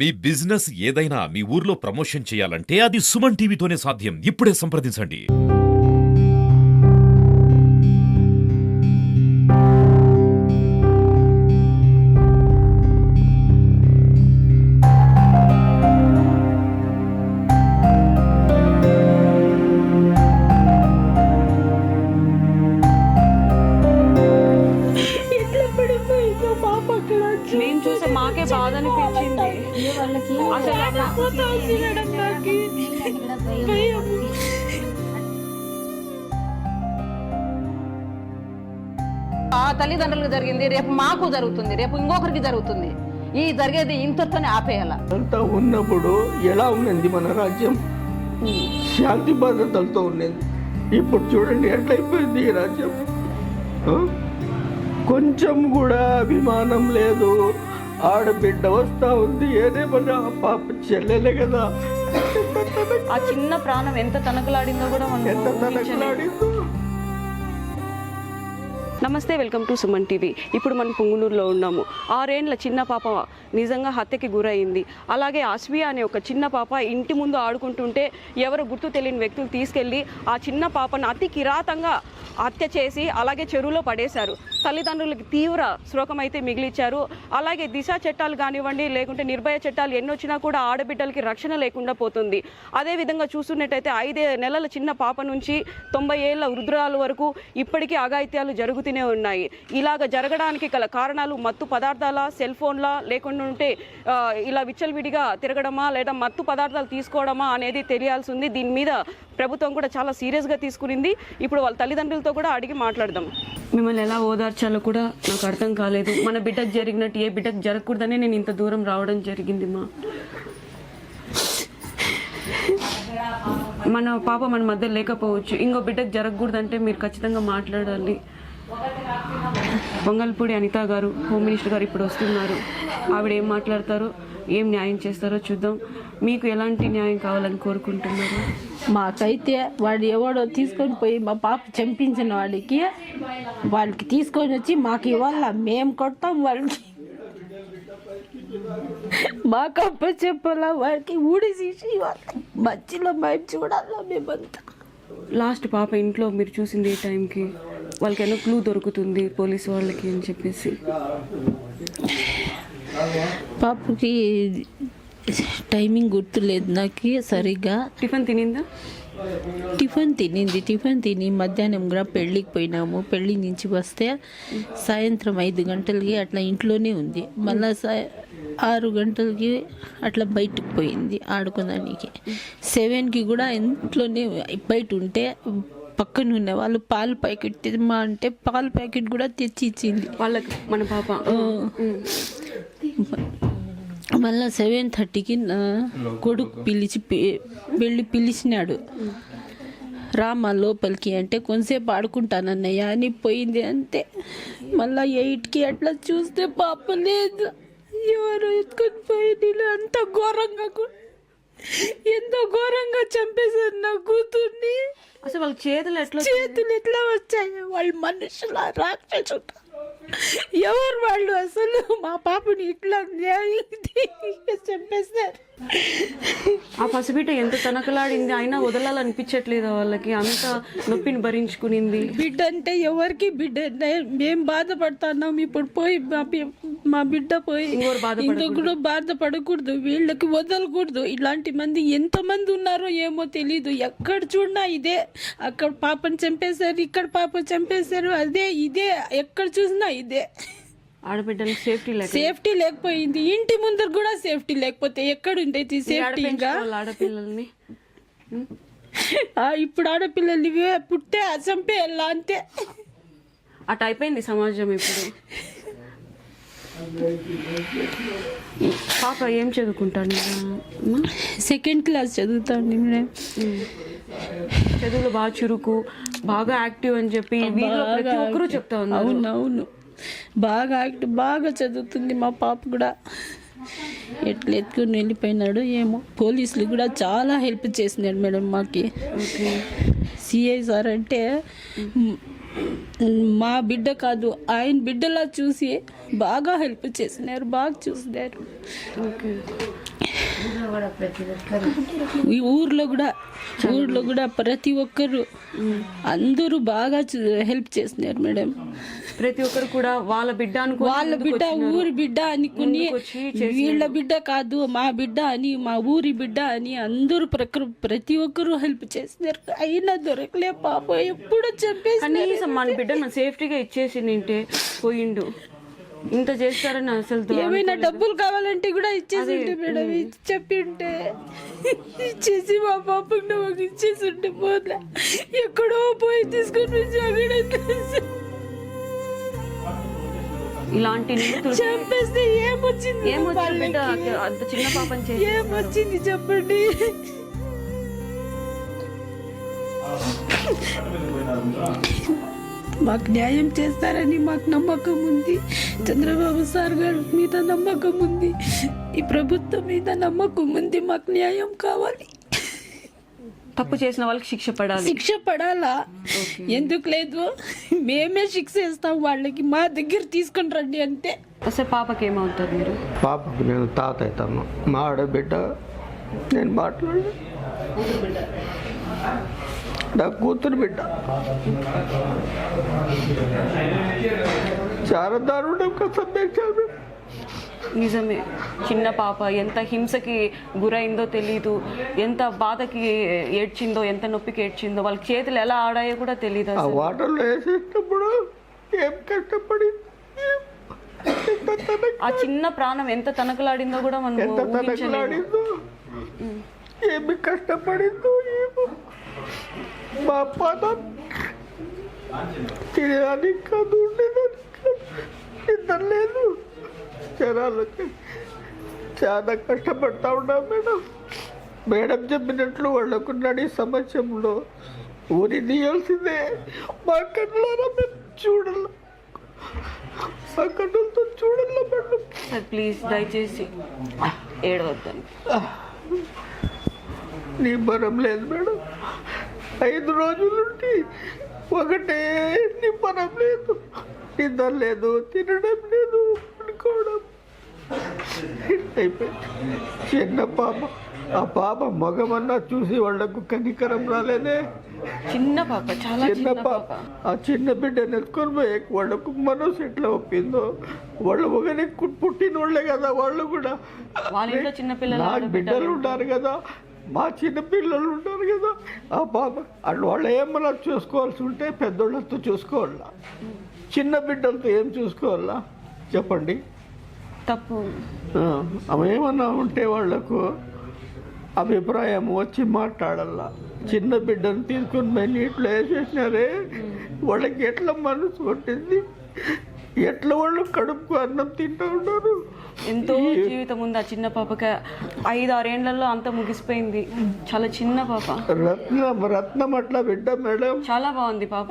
మీ business ఏదైనా మీ ఊర్లో promotion చేయాలంటే అది సుమన్ టీవీతోనే సాధ్యం. ఇప్పుడే సంప్రదించండి. మేము చూసే మాకే బాధ అనిపించింది. ఆ తల్లిదండ్రులకు జరిగింది, రేపు మాకు జరుగుతుంది, రేపు ఇంకొకరికి జరుగుతుంది. ఈ జరిగేది ఇంతతోనే ఆపేయాల. అంతా ఉన్నప్పుడు ఎలా ఉన్నది మన రాజ్యం? శాంతి భద్రతలతో ఉన్నది. ఇప్పుడు చూడండి ఎట్లయిపోయింది ఈ రాజ్యం. కొంచెం కూడా అభిమానం లేదు. ఆడబిడ్డ వస్తా ఉంది, ఏదేమన్నా పాప చెల్లెలే కదా. ఆ చిన్న ప్రాణం ఎంత తనకలాడిందో కూడా మనం ఎంత తనకలాడిందో. నమస్తే, వెల్కమ్ టు సుమన్ టీవీ. ఇప్పుడు మనం పుంగునూరులో ఉన్నాము. 6 ఏళ్ల చిన్న పాప నిజంగా హత్యకి గురైంది. అలాగే అస్వియా అనే ఒక చిన్న పాప ఇంటి ముందు ఆడుకుంటుంటే ఎవరు గుర్తు తెలియని వ్యక్తులు తీసుకెళ్ళి ఆ చిన్న పాపను అతి కిరాతంగా హత్య చేసి అలాగే చెరువులో పడేశారు. తల్లిదండ్రులకి తీవ్ర శోకం అయితే మిగిలిచ్చారు. అలాగే దిశ చట్టాలు కానివ్వండి, లేకుంటే నిర్భయ చట్టాలు ఎన్నొచ్చినా కూడా ఆడబిడ్డలకి రక్షణ లేకుండా పోతుంది. అదేవిధంగా చూస్తున్నట్టయితే 5 నెలల చిన్న పాప నుంచి 90 ఏళ్ల వృద్ధురాల వరకు ఇప్పటికీ అఘాయిత్యాలు జరుగుతూనే ఉన్నాయి. ఇలాగ జరగడానికి గల కారణాలు మత్తు పదార్థాల, సెల్ ఫోన్ల, లేకుండా ఉంటే ఇలా విచ్చలవిడిగా తిరగడమా లేదా మత్తు పదార్థాలు తీసుకోవడమా అనేది తెలియాల్సి ఉంది. దీని మీద ప్రభుత్వం కూడా చాలా సీరియస్గా తీసుకునింది. ఇప్పుడు వాళ్ళ తల్లిదండ్రులతో కూడా అడిగి మాట్లాడదాం. మిమ్మల్ని ఎలా ఓదార్చాలో కూడా నాకు అర్థం కాలేదు. మన బిడ్డకు జరిగినట్టు ఏ బిడ్డకు జరగకూడదనే నేను ఇంత దూరం రావడం జరిగింది. మన పాప మన మధ్య లేకపోవచ్చు, ఇంకో బిడ్డకు జరగకూడదంటే మీరు ఖచ్చితంగా మాట్లాడాలి. వంగల్పూడి అనిత గారు, హోమ్ మినిస్టర్ గారు ఇప్పుడు వస్తున్నారు. ఆవిడ ఏం మాట్లాడతారో, ఏం న్యాయం చేస్తారో చూద్దాం. మీకు ఎలాంటి న్యాయం కావాలని కోరుకుంటున్నారు? మాకైతే వాడు ఎవడో తీసుకొని పోయి మా పాప చంపించిన వాళ్ళకి తీసుకొని వచ్చి మాకు ఇవ్వాల, మేము కొడతాం వాళ్ళకి. మాకు అప్ప చెప్పాలా, వాడికి ఊడి తీసి మధ్యలో మేము చూడాలా మేమంతా. లాస్ట్ పాప ఇంట్లో మీరు చూసింది ఏ టైంకి? వాళ్ళకి ఏదో క్లూ దొరుకుతుంది పోలీసు వాళ్ళకి అని చెప్పేసి. పాపకి టైమింగ్ గుర్తులేదు నాకు సరిగ్గా. టిఫిన్ తినిందా? టిఫిన్ తిని మధ్యాహ్నం కూడా పెళ్ళికి పోయినాము. పెళ్ళి నుంచి వస్తే సాయంత్రం 5 గంటలకి అట్లా ఇంట్లోనే ఉంది. మళ్ళీ 6 గంటలకి అట్లా బయటకు పోయింది ఆడుకోవడానికి. 7కి కూడా ఇంట్లోనే బయట ఉంటే పక్కన ఉన్న వాళ్ళు పాల ప్యాకెట్ తెమ్మా అంటే పాల ప్యాకెట్ కూడా తెచ్చి ఇచ్చింది వాళ్ళకి మన పాప. మళ్ళీ 7:30కి కొడుకు వెళ్ళి పిలిచినాడు, రామా లోపలికి అంటే కొంతసేపు ఆడుకుంటానన్నయ్య అని పోయింది అంతే. మళ్ళీ 8కి అట్లా చూస్తే పాప లేదు. ఎవరు ఎత్తుకొని పోయింది. అంత ఘోరంగా ఎంతో ఘోరంగా చంపేశారు నా కూతుర్ని. అసలు వాళ్ళ చేతులు ఎట్లా వచ్చాయి? వాళ్ళు మనుషుల రాక్షసులు ఎవరు వాళ్ళు? అసలు మా పాపని ఇట్లా చంపేస్తారు. ఆ పసిబిడ్డ ఎంత తనకలాడింది, అయినా వదలాలనిపించట్లేదు వాళ్ళకి. అంత నొప్పిని భరించుకునింది. బిడ్డ అంటే ఎవరికి బిడ్డ? మేము బాధపడుతున్నాం. ఇప్పుడు పోయి మా బిడ్డ పోయి ఇంకొకరు బాధపడకూడదు, వీళ్ళకి వదలకూడదు. ఇలాంటి మంది ఎంతమంది ఉన్నారో ఏమో తెలీదు. ఎక్కడ చూడినా ఇదే. అక్కడ పాపని చంపేశారు, ఇక్కడ పాప చంపేశారు, అదే ఇదే. ఎక్కడ చూసినా ఇదే. ఆడబిడ్డలకు సేఫ్టీ లేకపోయింది. ఇంటి ముందర కూడా సేఫ్టీ లేకపోతే ఎక్కడ ఉండేది సేఫ్టీ? ఆడపిల్లల్ని ఇప్పుడు ఆడపిల్లలు పుట్టే చంపేయాల అంతే. అటు అయిపోయింది సమాజం ఇప్పుడు. పాప ఏం చదువుకుంటాను? 2nd class చదువుతాండి madam. చదువులో బాగా చురుకు, బాగా యాక్టివ్ అని చెప్పి ప్రతి ఒక్కరూ చెప్తా ఉన్నారు. అవును, బాగా యాక్టివ్, బాగా చదువుతుంది మా పాప కూడా. ఎట్లా ఎత్తుకుని వెళ్ళిపోయినాడు ఏమో. పోలీసులు కూడా చాలా హెల్ప్ చేసినాడు మేడం మాకి. సిఐ సార్ అంటే మా బిడ్డ కాదు, ఆయన బిడ్డలా చూసి బాగా హెల్ప్ చేసినారు, బాగా చూసినారు. ఓకే. ఈ ఊర్లో కూడా ప్రతి ఒక్కరు అందరూ బాగా హెల్ప్ చేస్తున్నారు మేడం. ప్రతి ఒక్కరు కూడా వాళ్ళ బిడ్డ అనుకో, వాళ్ళ బిడ్డ ఊరి బిడ్డ అనుకుని వీళ్ళ బిడ్డ కాదు మా బిడ్డ అని, మా ఊరి బిడ్డ అని అందరూ ప్రతి ఒక్కరు హెల్ప్ చేస్తున్నారు. అయినా దొరకలే పాప, ఎప్పుడు చెప్పేసి కనీసం మన బిడ్డ మన సేఫ్టీగా ఇచ్చేసి నింటే పోయిండు. ఇంత చేస్తారని అసలు ఏమైనా డబ్బులు కావాలంటే కూడా ఇచ్చేసి ఉంటే మేడం, చెప్పింటే ఇచ్చేసి మా పాపకు నాకు ఇచ్చేసి ఉంటే పోలే, ఎక్కడో పోయి తీసుకొని ఇలాంటి చెప్పేస్తే ఏమొచ్చింది, బిడ్డ అంత చిన్న పాపని చేసి ఏమొచ్చింది చెప్పండి. మాకు న్యాయం చేస్తారని మాకు నమ్మకం ఉంది. చంద్రబాబు సార్ గారి మీద నమ్మకం ఉంది, ఈ ప్రభుత్వం మీద నమ్మకం ఉంది. మాకు న్యాయం కావాలి. తప్పు చేసిన వాళ్ళకి శిక్ష పడాలి. శిక్ష పడాలా? ఎందుకు లేదు, మేమే శిక్ష ఇస్తాం వాళ్ళకి, మా దగ్గర తీసుకొని రండి అంటే. అసలు పాపకి ఏమవుతారు మీరు? పాపకు నేను తాత అవుతాను, మా ఆడబిడ్డ నేను మాట్లాడు, నా కూతురు బిడ్డ. చాలా దారుణంగా సందేశాలు. నిజమే, చిన్న పాప ఎంత హింసకి గురైందో తెలీదు, ఎంత బాధకి ఏడ్చిందో, ఎంత నొప్పికి ఏడ్చిందో, వాళ్ళకి చేతులు ఎలా ఆడాయో కూడా తెలియదు. ఆ వాటర్లో వేసేటప్పుడు ఏం కష్టపడింది, ఆ చిన్న ప్రాణం ఎంత తనకలాడిందో కూడా మనం ఎంత తనకలాడిందో, ఏమి కష్టపడిందో ఏమో. మా పదం తినడానికి కాదు, ఉండేదానికి కాదు, నిద్ర లేదు, జనాలు చాలా కష్టపడతా ఉన్నాం మేడం. మేడం చెప్పినట్లు వాళ్ళకు నడి సమస్యలో ఊరి తీయాల్సిందే. మా కళ్ళారా మేము చూడాల, మా కళ్ళతో చూడాల మేడం. సార్ ప్లీజ్ దయచేసి ఏడవద్దని. నీ బరం లేదు మేడం, 5 రోజులుంటి ఒకటే నిబ్బరం లేదు, నిద్ర లేదు, తినడం లేదు, అనుకోవడం అయిపోయింది. చిన్న పాప, ఆ పాప మగమన్నా చూసి వాళ్లకు కనికరం రాలేదే. చిన్న పాప, చాలా చిన్న పాప, ఆ చిన్న బిడ్డను ఎత్తుకొని పోయే వాళ్ళకు మనసు ఎట్లా ఒప్పిందో. వాళ్ళు ఒకనే పుట్టిన వాళ్ళే కదా, వాళ్ళు కూడా వాళ్ళ ఇంట్లో చిన్న పిల్లలు, నాకు బిడ్డలు ఉంటారు కదా, మా చిన్న పిల్లలు ఉంటారు కదా. ఆ పాప అటు వాళ్ళు ఏమన్నా చూసుకోవాల్సి ఉంటే పెద్దోళ్ళతో చూసుకోవాలా, చిన్న బిడ్డలతో ఏం చూసుకోవాలా చెప్పండి? తప్పు. అవి ఏమన్నా ఉంటే వాళ్లకు అభిప్రాయం వచ్చి మాట్లాడాలా. చిన్న బిడ్డను తీసుకొని పోయి నీటిలో వేసేసినారే, వాళ్ళకి ఎట్లా మనసు కొట్టింది, ఎట్లా వాళ్ళు కడుపుకు అన్నం తింటూ ఉంటారు. ఎంతో జీవితం ఉంది ఆ చిన్న పాపకి, 5-6 ఏళ్లలో అంత ముగిసిపోయింది. చాలా చిన్న పాప, రత్నం అట్లా బిడ్డ మేడం, చాలా బాగుంది పాప,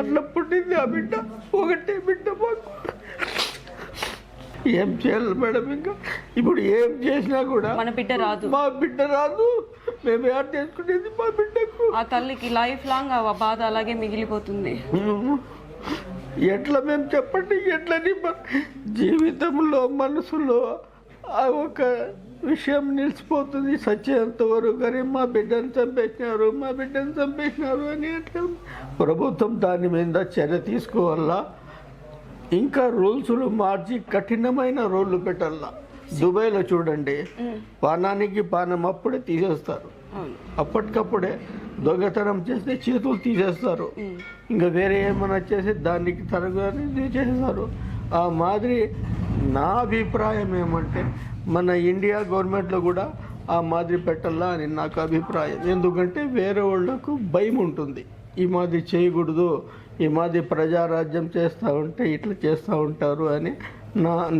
అట్లా పుట్టింది ఆ బిడ్డ, ఒకటే బిడ్డ. మాకు ఏం చేయాలి మేడం? ఇంకా ఇప్పుడు ఏం చేసినా కూడా మన బిడ్డ రాదు, మా బిడ్డ రాదు. మేము యాడ్ చేసుకునేది మా బిడ్డకు. ఆ తల్లికి లైఫ్ లాంగ్ ఆ బాధ అలాగే మిగిలిపోతుంది. ఎట్లా మేము చెప్పండి, ఎట్లా జీవితంలో మనసులో ఆ ఒక విషయం నిలిచిపోతుంది సచ్చేంత వరకు. కానీ మా బిడ్డను చంపేసినారు, మా బిడ్డను చంపేసినారు అని ఎట్లా? ప్రభుత్వం దాని మీద చర్య తీసుకోవాలా, ఇంకా రూల్స్లు మార్చి కఠినమైన రూళ్ళు పెట్టాలా. దుబాయ్లో చూడండి, పానానికి పానం అప్పుడే తీసేస్తారు, అప్పటికప్పుడే దొంగతనం చేస్తే చేతులు తీసేస్తారు, ఇంకా వేరే ఏమైనా చేసి దానికి తరగతి చేస్తారు. ఆ మాదిరి నా అభిప్రాయం ఏమంటే మన ఇండియా గవర్నమెంట్లో కూడా ఆ మాదిరి పెట్టాలా అని నాకు అభిప్రాయం. ఎందుకంటే వేరే వాళ్ళకు భయం ఉంటుంది, ఈ మాదిరి చేయకూడదు, ఈ మాదిరి ప్రజారాజ్యం చేస్తూ ఉంటే ఇట్లా చేస్తూ ఉంటారు అని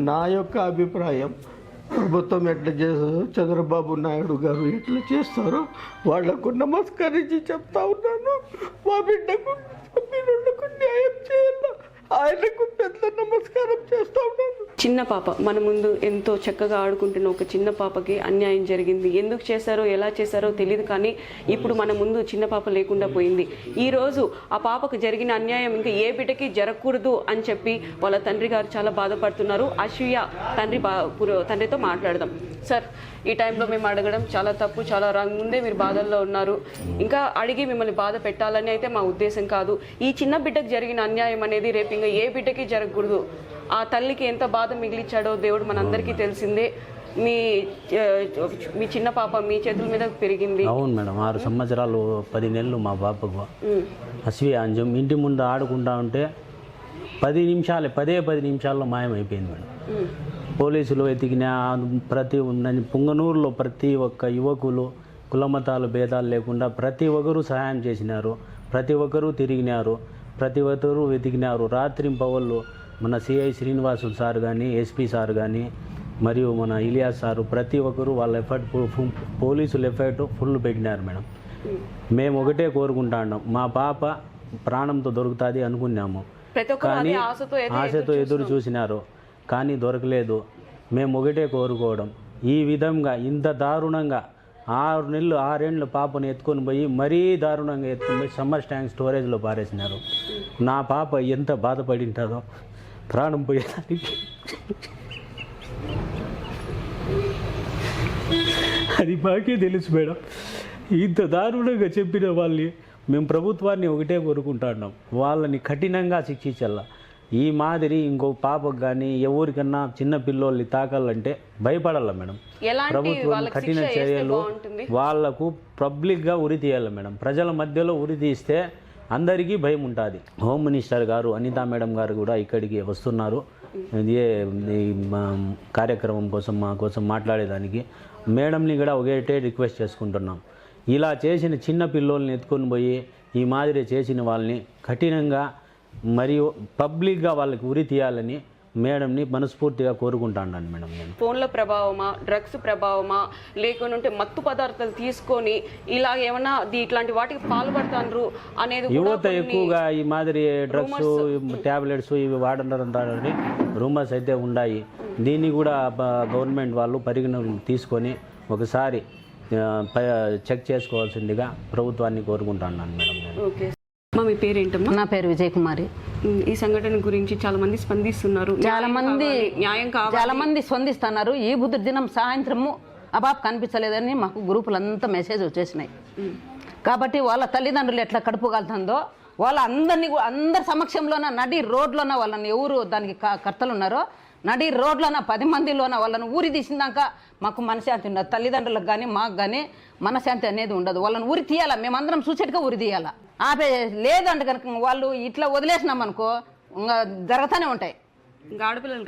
నా యొక్క అభిప్రాయం. ప్రభుత్వం ఎట్లా చేస్తారో, చంద్రబాబు నాయుడు గారు ఎట్లా చేస్తారో వాళ్లకు నమస్కరించి చెప్తా ఉన్నాను. మా బిడ్డకు న్యాయం చేయాలి, ఆయనకు పెద్ద నమస్కారం చేస్తా ఉన్నాను. చిన్న పాప మన ముందు ఎంతో చక్కగా ఆడుకుంటున్న ఒక చిన్న పాపకి అన్యాయం జరిగింది. ఎందుకు చేశారో ఎలా చేశారో తెలియదు, కానీ ఇప్పుడు మన ముందు చిన్న పాప లేకుండా పోయింది. ఈరోజు ఆ పాపకు జరిగిన అన్యాయం ఇంకా ఏ బిడ్డకి జరగకూడదు అని చెప్పి వాళ్ళ తండ్రి గారు చాలా బాధపడుతున్నారు. అశ్వియ తండ్రితో మాట్లాడదాం. సార్, ఈ టైంలో మేము అడగడం చాలా తప్పు, చాలా రాంగ్. ముందే మీరు బాధల్లో ఉన్నారు, ఇంకా అడిగి మిమ్మల్ని బాధ పెట్టాలని అయితే మా ఉద్దేశం కాదు. ఈ చిన్న బిడ్డకు జరిగిన అన్యాయం అనేది రేపు ఇంకా ఏ బిడ్డకి జరగకూడదు. ఆ తల్లికి ఎంత బాధ మిగిలిచ్చాడో దేవుడు మనందరికీ తెలిసిందే. మీ చిన్న పాప మీ చేతుల మీద పెరిగింది. అవును మేడం, 6 సంవత్సరాలు 10 నెలలు మా పాపకు. అశ్వి అంజం ఇంటి ముందు ఆడుకుంటా ఉంటే 10 నిమిషాల్లో మాయమైపోయింది మేడం. పోలీసులు వెతికిన పుంగనూరులో ప్రతి ఒక్క యువకులు కులమతాలు భేదాలు లేకుండా ప్రతి ఒక్కరూ సహాయం చేసినారు, ప్రతి ఒక్కరూ తిరిగినారు, ప్రతి ఒక్కరూ వెతికినారు. రాత్రి పవళ్ళు మన సిఐ శ్రీనివాసులు సార్ కానీ, ఎస్పీ సార్ కానీ, మరియు మన ఇలియాస్ సారు, ప్రతి ఒక్కరూ వాళ్ళ ఎఫర్ట్, పోలీసులు ఎఫర్ట్ ఫుల్ పెట్టినారు మేడం. మేము ఒకటే కోరుకుంటాం, మా పాప ప్రాణంతో దొరుకుతుంది అనుకున్నాము, కానీ ఆశతో ఎదురు చూసినారు, కానీ దొరకలేదు. మేము ఒకటే కోరుకోవడం, ఈ విధంగా ఇంత దారుణంగా 6 ఏళ్ళ పాపను ఎత్తుకొని పోయి మరీ దారుణంగా ఎత్తుకొని పోయి సమ్మర్ ట్యాంక్ స్టోరేజ్లో పారేసినారు. నా పాప ఎంత బాధపడి ఉంటుందో ప్రాణం పోయేదానికి. అది మాకే తెలుసు మేడం. ఇంత దారుణంగా చెప్పిన వాళ్ళని మేము ప్రభుత్వాన్ని ఒకటే కోరుకుంటున్నాం, వాళ్ళని కఠినంగా శిక్షించాల. ఈ మాదిరి ఇంకో పాపకు కానీ ఎవరికన్నా చిన్న పిల్లోళ్ళని తాకాలంటే భయపడాల మేడం. ప్రభుత్వం కఠిన చర్యలు వాళ్లకు పబ్లిక్గా ఉరి తీయాలి మేడం. ప్రజల మధ్యలో ఉరి తీస్తే అందరికీ భయం ఉంటుంది. హోమ్ మినిస్టర్ గారు అనితా మేడం గారు కూడా ఇక్కడికి వస్తున్నారు ఇదే కార్యక్రమం కోసం, మా కోసం మాట్లాడేదానికి. మేడంని కూడా ఒకటే రిక్వెస్ట్ చేసుకుంటున్నాం, ఇలా చేసిన చిన్న పిల్లోల్ని ఎత్తుకొని పోయి ఈ మాదిరి చేసిన వాళ్ళని కఠినంగా మరియు పబ్లిక్గా వాళ్ళకి ఉరి తీయాలని మేడంని మనస్ఫూర్తిగా కోరుకుంటాను మేడం. నేను ఫోన్ల ప్రభావమా, డ్రగ్స్ ప్రభావమా, లేకుంటే మత్తు పదార్థాలు తీసుకొని ఇలా ఏమన్నా ఇట్లాంటి వాటికి పాల్పడతారు అనేది యువత ఎక్కువగా ఈ మాదిరి డ్రగ్స్, ట్యాబ్లెట్స్ ఇవి వాడుతున్నారని రూమర్స్ అయితే ఉన్నాయి. దీన్ని కూడా గవర్నమెంట్ వాళ్ళు పరిగణలోకి తీసుకొని ఒకసారి చెక్ చేసుకోవాల్సిందిగా ప్రభుత్వాన్ని కోరుకుంటున్నాను మేడం. ఓకే, మీ పేరేంటమ్మా? నా పేరు విజయ్ కుమారి. ఈ సంఘటన గురించి చాలా మంది స్పందిస్తున్నారు, చాలా మంది స్పందిస్తున్నారు. ఈ బుద్ధ దినం సాయంత్రము ఆ బాబు కనిపించలేదని మాకు గ్రూపులంతా మెసేజ్ వచ్చేసినాయి. కాబట్టి వాళ్ళ తల్లిదండ్రులు ఎట్లా కడుపు కాలుతుందో అందరి సమక్షంలోన నడి రోడ్లోన వాళ్ళని ఎవరు దానికి కర్తలు ఉన్నారో నడి రోడ్లోన 10 మందిలోన వాళ్ళని ఊరి తీసినాక మాకు మనశాంతి ఉండదు. తల్లిదండ్రులకు కానీ మాకు కానీ మనశాంతి అనేది ఉండదు. వాళ్ళని ఊరి తీయాలా, మేమందరం చూసేట్టుగా ఊరి తీయాలా. ఆపే లేదంటే కనుక వాళ్ళు ఇట్లా వదిలేసినాం అనుకో ఇంకా జరుగుతూనే ఉంటాయి. ఆడపిల్లల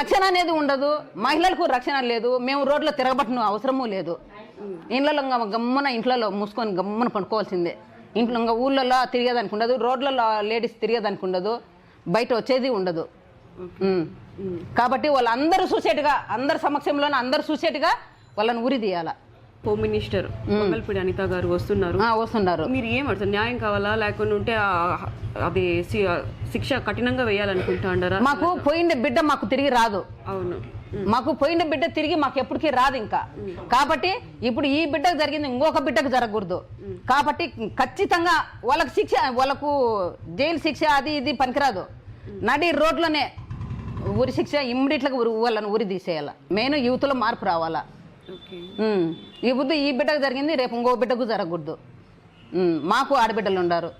రక్షణ అనేది ఉండదు, మహిళలకు రక్షణ లేదు. మేము రోడ్లో తిరగబట్టను అవసరమూ లేదు. ఇండ్లలో గమ్మున ఇంట్లో మూసుకొని గమ్మున పండుకోవాల్సిందే. ఇంట్లో ఇంకా ఊళ్ళల్లో తిరిగేదానికి ఉండదు, రోడ్లలో లేడీస్ తిరిగేదానికి ఉండదు, బయట వచ్చేది ఉండదు. కాబట్టి వాళ్ళందరూ చూసేట్టుగా, అందరి సమక్షంలోనే అందరూ చూసేట్టుగా వాళ్ళని ఉరి తీయాల. హోమ్ మినిస్టర్ మంగళపూడి అనిత గారు వస్తున్నారు. మీరు ఏమంటారు, న్యాయం కావాలా లేకుంటే అది శిక్ష కఠినంగా వేయాలనుకుంటారా? మాకు పోయిన బిడ్డ మాకు తిరిగి రాదు. అవును, మాకు పోయిన బిడ్డ తిరిగి మాకు ఎప్పటికీ రాదు ఇంకా. కాబట్టి ఇప్పుడు ఈ బిడ్డకు జరిగింది ఇంకొక బిడ్డకు జరగకూడదు. కాబట్టి ఖచ్చితంగా వాళ్ళకు శిక్ష, వాళ్ళకు జైలు శిక్ష అది ఇది పనికిరాదు. నడి రోడ్లోనే ఉరి శిక్ష ఇమ్మీడియట్గా వాళ్ళని ఉరి తీసేయాల. మెయిన్ యూత్లో మార్పు రావాలా. ఈ బిడ్డకు జరిగింది రేపు ఇంకో బిడ్డకు జరగకూడదు. మాకు ఆడబిడ్డలు ఉన్నారు.